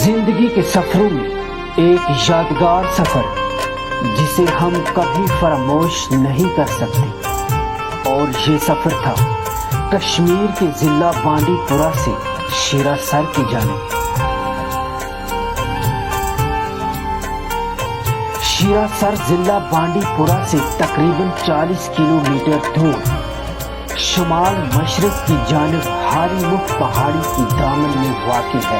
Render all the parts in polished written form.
زندگی کے سفروں میں ایک یادگار سفر جسے ہم کبھی فراموش نہیں کر سکتے، اور یہ سفر تھا کشمیر کے ضلع بانڈی پورہ سے شیرا سر کی جانب۔ شیرا سر ضلع بانڈی پورہ سے تقریباً 40 کلومیٹر دور شمال مشرق کی جانب ہاری مکھ پہاڑی کی دامن میں واقع ہے۔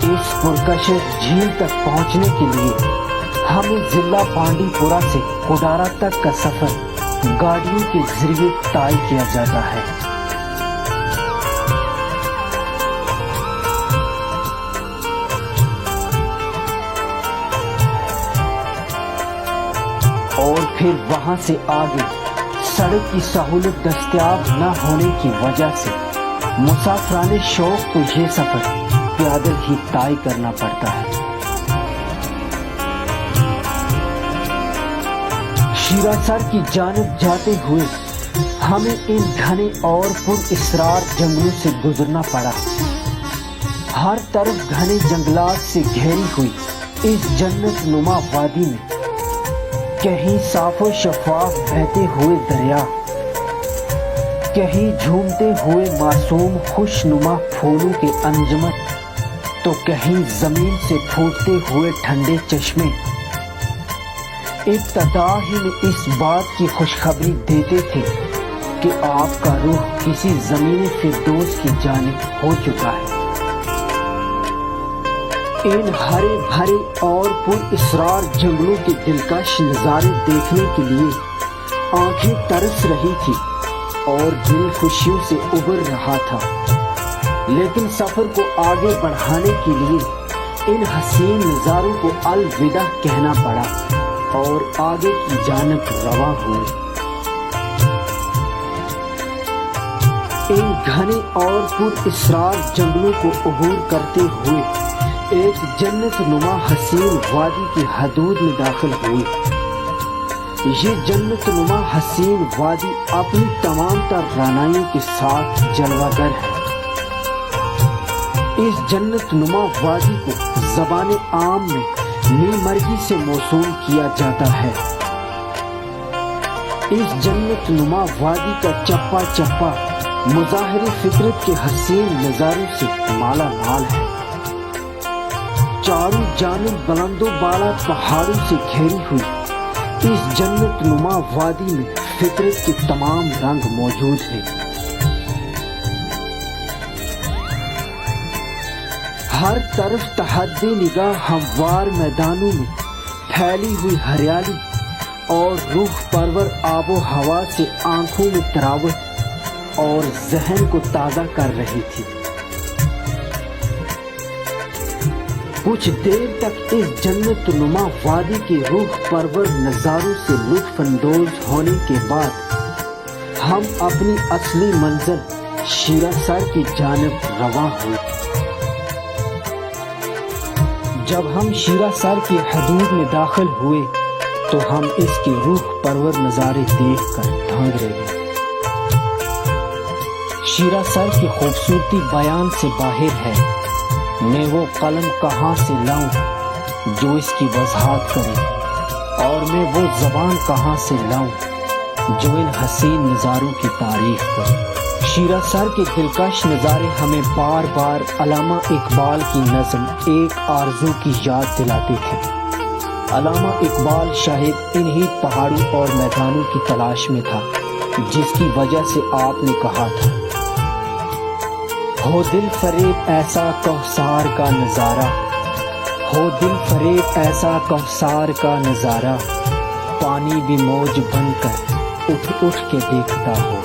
اس پرکشش جھیل تک پہنچنے کے لیے ہمیں ضلع بانڈی پورہ سے کوڈارا تک کا سفر گاڑیوں کے ذریعے طے کیا جاتا ہے۔ اور پھر وہاں سے آگے سڑک کی سہولت دستیاب نہ ہونے کی وجہ سے مسافران شوق کو یہ سفر پیادل ہی طے کرنا پڑتا ہے۔ شیرا سر کی جانب جاتے ہوئے ہمیں ان گھنے اور پر اسرار جنگلوں سے گزرنا پڑا۔ ہر طرف گھنے جنگلات سے گھیری ہوئی اس جنت نما وادی میں کہیں صاف و شفاف بہتے ہوئے دریا، کہیں جھومتے ہوئے معصوم خوش نما پھولوں کے انجمن، تو کہیں زمین سے پھوٹتے ہوئے ٹھنڈے چشمے ابتدا ہی میں اس بات کی خوشخبری دیتے تھے کہ آپ کا روح کسی زمین فردوس کی جانب ہو چکا ہے۔ ان ہرے بھرے اور پر اسرار جنگلوں کے دلکش نظارے دیکھنے کے لیے آنکھیں ترس رہی تھی اور دل خوشیوں سے ابر رہا تھا، لیکن سفر کو آگے بڑھانے کے لیے ان حسین نظاروں کو الوداع کہنا پڑا اور آگے کی جانب رواں ہوئے۔ ان گھنے اور پر اسرار جنگلوں کو عبور کرتے ہوئے ایک جنت نما حسین وادی کی حدود میں داخل ہوئے۔ یہ جنت نما حسین وادی اپنی تمام تر رعنائیوں کے ساتھ جلوہ گر ہے۔ اس جنت نما وادی کو زبان عام میں نیل مرگی سے موسوم کیا جاتا ہے۔ اس جنت نما وادی کا چپا چپا مظاہر فطرت کے حسین نظاروں سے مالا مال ہے۔ چاروں جانب بلند و بالا پہاڑوں سے گھیری ہوئی اس جنت نما وادی میں فطرت کے تمام رنگ موجود ہیں۔ ہر طرف تحدی نگاہ ہموار میدانوں میں پھیلی ہوئی ہریالی اور روح پرور آب و ہوا سے آنکھوں میں تراوت اور ذہن کو تازہ کر رہی تھی۔ کچھ دیر تک اس جنت نما وادی کے روح پرور نظاروں سے لطف اندوز ہونے کے بعد ہم اپنی اصلی منزل شیرا سر کی جانب رواں ہوئے۔ جب ہم شیرا سر کی حدود میں داخل ہوئے تو ہم اس کے روح پرور نظارے دیکھ کر دھانگ رہے۔ شیرا سر کی خوبصورتی بیان سے باہر ہے۔ میں وہ قلم کہاں سے لاؤں جو اس کی وضاحت کرے، اور میں وہ زبان کہاں سے لاؤں جو ان حسین نظاروں کی تعریف کرے۔ شیرا سر کے دلکش نظارے ہمیں بار بار علامہ اقبال کی نظم ایک آرزو کی یاد دلاتے تھے۔ علامہ اقبال شاید انہی پہاڑوں اور میدانوں کی تلاش میں تھا جس کی وجہ سے آپ نے کہا تھا، ہو دل فریب ایسا کوثر کا نظارہ، ہو دل فریب ایسا کوثر کا نظارہ، پانی بھی موج بن کر اٹھ اٹھ کے دیکھتا ہو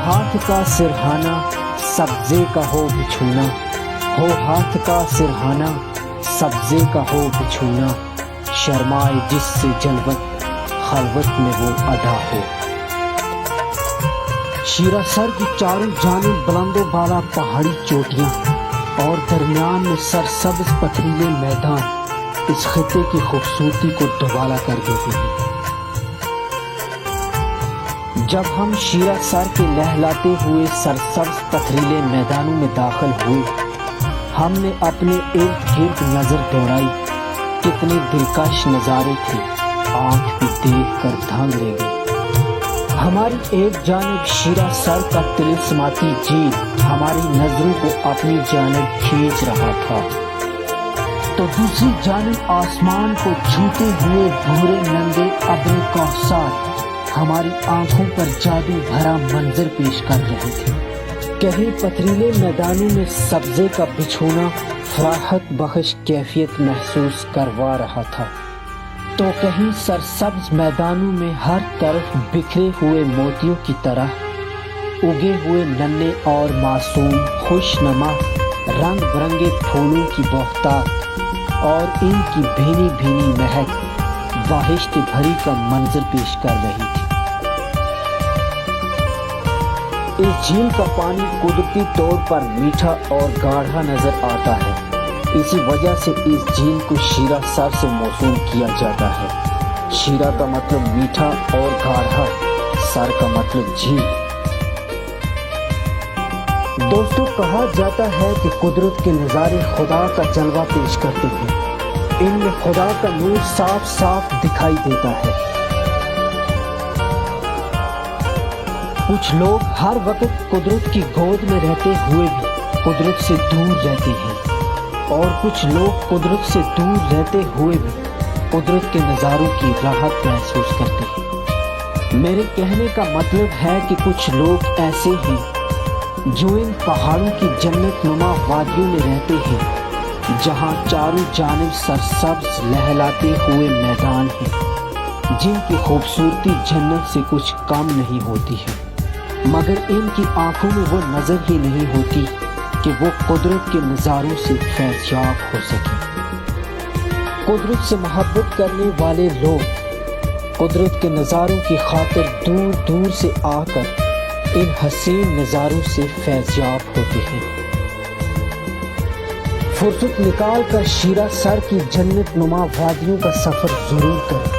ہاتھ کا سرہانہ سبزے کا ہو بچھونا، ہو ہاتھ کا سرہانہ سبزے کا ہو بچھونا، شرمائے جس سے جلوت خلوت میں وہ ادا ہو۔ شیرا سر کی چاروں جانب بلند و بالا پہاڑی چوٹیاں اور درمیان میں سرسبز پتھریلے میدان اس خطے کی خوبصورتی کو دوبالا کر دیتے ہیں۔ جب ہم شیرہ سر کے لہلاتے ہوئے سرسبز پتھریلے میدانوں میں داخل ہوئے، ہم نے اپنے ارد گرد نظر دوڑائی۔ کتنے دلکش نظارے تھے، آنکھ بھی دیکھ کر دھنگ رہ گئی۔ ہماری ایک جانب شیرہ سر کا طلسماتی جھیل ہماری نظروں کو اپنی جانب کھینچ رہا تھا، تو دوسری جانب آسمان کو چھوتے ہوئے بھورے ننگے ابر کوثر ہماری آنکھوں پر جادو بھرا منظر پیش کر رہے تھے۔ کہیں پتھریلے میدانوں میں سبزے کا بچھونا فراحت بخش کیفیت محسوس کروا رہا تھا، تو کہیں سرسبز میدانوں میں ہر طرف بکھرے ہوئے موتیوں کی طرح اگے ہوئے ننھے اور معصوم خوشنما رنگ برنگے پھولوں کی بہتات اور ان کی بھینی بھینی مہک بہشت بھری کا منظر پیش کر رہی تھی۔ اس جھیل کا پانی قدرتی طور پر میٹھا اور گاڑھا نظر آتا ہے، اسی وجہ سے اس جھیل کو شیرہ سر سے موسوم کیا جاتا ہے۔ شیرہ کا مطلب میٹھا اور گاڑھا، سر کا مطلب جھیل۔ دوستو، کہا جاتا ہے کہ قدرت کے نظارے خدا کا جلوہ پیش کرتے ہیں، ان میں خدا کا نور صاف صاف دکھائی دیتا ہے۔ کچھ لوگ ہر وقت قدرت کی گود میں رہتے ہوئے بھی قدرت سے دور رہتے ہیں، اور کچھ لوگ قدرت سے دور رہتے ہوئے بھی قدرت کے نظاروں کی راحت محسوس کرتے ہیں۔ میرے کہنے کا مطلب ہے کہ کچھ لوگ ایسے ہیں جو ان پہاڑوں کی جنت نما وادیوں میں رہتے ہیں، جہاں چاروں جانب سرسبز لہلاتے ہوئے میدان ہیں، جن کی خوبصورتی جنت سے کچھ کم نہیں ہوتی ہے، مگر ان کی آنکھوں میں وہ نظر ہی نہیں ہوتی کہ وہ قدرت کے نظاروں سے فیضیاب ہو سکے۔ قدرت سے محبت کرنے والے لوگ قدرت کے نظاروں کی خاطر دور دور سے آ کر ان حسین نظاروں سے فیضیاب ہوتے ہیں۔ فرصت نکال کر شیرہ سر کی جنت نما وادیوں کا سفر ضرور کریں۔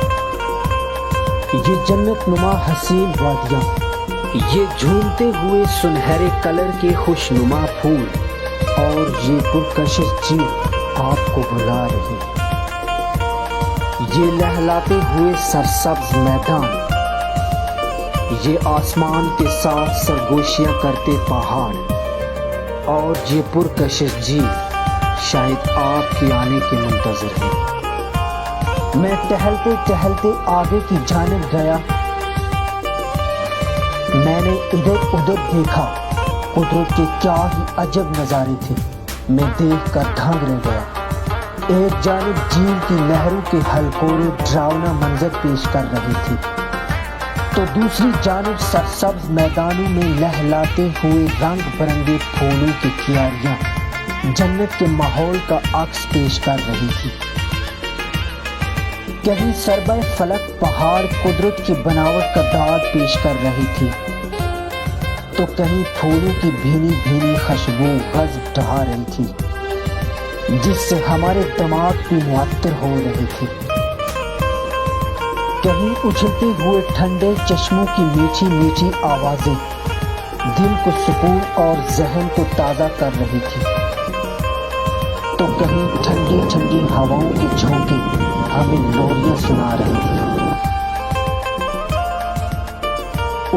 یہ جنت نما حسین وادیاں، یہ جھولتے ہوئے سنہرے کلر کے خوشنما پھول اور یہ پرکشش جھیل آپ کو بلا رہی ہے۔ یہ لہلاتے ہوئے سرسبز میدان، یہ آسمان کے ساتھ سرگوشیاں کرتے پہاڑ اور یہ پرکشش جھیل شاید آپ کے آنے کے منتظر ہیں۔ میں ٹہلتے ٹہلتے آگے کی جانب گیا، میں نے ادھر ادھر دیکھا، قدرت کے کیا ہی عجب نظارے تھے، میں دیکھ کر دھنگ رہ گیا۔ ایک جانب جھیل کی لہروں کے ہلکورے ڈراؤنا منظر پیش کر رہی تھی، تو دوسری جانب سرسبز میدانوں میں لہلاتے ہوئے رنگ برنگے پھولوں کی کیاریاں جنت کے ماحول کا عکس پیش کر رہی تھی۔ کہیں سربہ فلک پہاڑ قدرت کی بناوٹ کا داد پیش کر رہی تھی، تو کہیں پھولوں کی بھینی بھینی خوشبو غضب ڈھا رہی تھی، جس سے ہمارے دماغ بھی معطر ہو رہے تھے۔ کہیں اچھلتے ہوئے ٹھنڈے چشموں کی میٹھی میٹھی آوازیں دل کو سکون اور ذہن کو تازہ کر رہی تھی، تو کہیں ٹھنڈی ٹھنڈی ہواؤں کے جھونکے ہمیں لوریاں سنا رہے تھے۔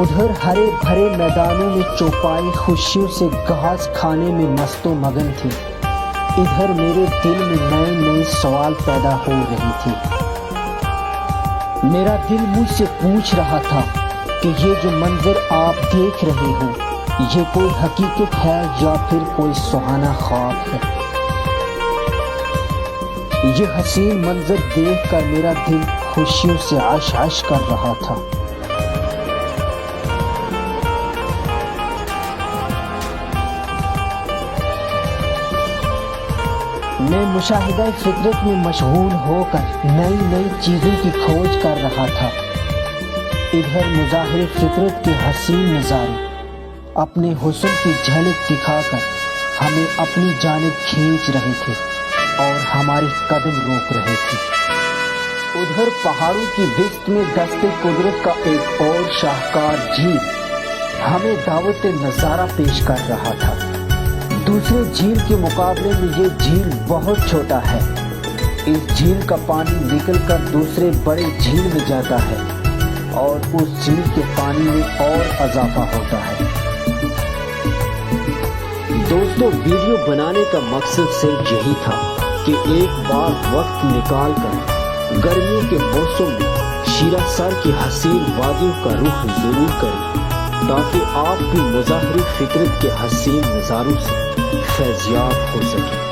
ادھر ہرے بھرے میدانوں میں چوپائی خوشیوں سے گھاس کھانے میں مست و مگن تھی، ادھر میرے دل میں نئے نئے سوال پیدا ہو رہی تھی۔ میرا دل مجھ سے پوچھ رہا تھا کہ یہ جو منظر آپ دیکھ رہے ہو، یہ کوئی حقیقت ہے یا پھر کوئی سہانا خواب ہے؟ یہ حسین منظر دیکھ کر میرا دل خوشیوں سے عش عش کر رہا تھا۔ میں مشاہدہ فطرت میں مشغول ہو کر نئی نئی چیزوں کی کھوج کر رہا تھا۔ ادھر مظاہر فطرت کے حسین نظارے اپنے حسن کی جھلک دکھا کر ہمیں اپنی جانب کھینچ رہے تھے اور ہمارے قدم روک رہے تھے۔ ادھر پہاڑوں کی وسط میں دست قدرت کا ایک اور شاہکار جھیل ہمیں دعوت نظارہ پیش کر رہا تھا۔ دوسرے جھیل کے مقابلے میں یہ جھیل بہت چھوٹا ہے۔ اس جھیل کا پانی نکل کر دوسرے بڑے جھیل میں جاتا ہے اور اس جھیل کے پانی میں اور اضافہ ہوتا ہے۔ دوستو، ویڈیو بنانے کا مقصد صرف یہی تھا کہ ایک بار وقت نکال کر گرمیوں کے موسم میں شیرہ سر کی حسین وادیوں کا رخ ضرور کریں تاکہ آپ بھی مظاہری فکرت کے حسین نظاروں سے فیضیاب ہو سکیں۔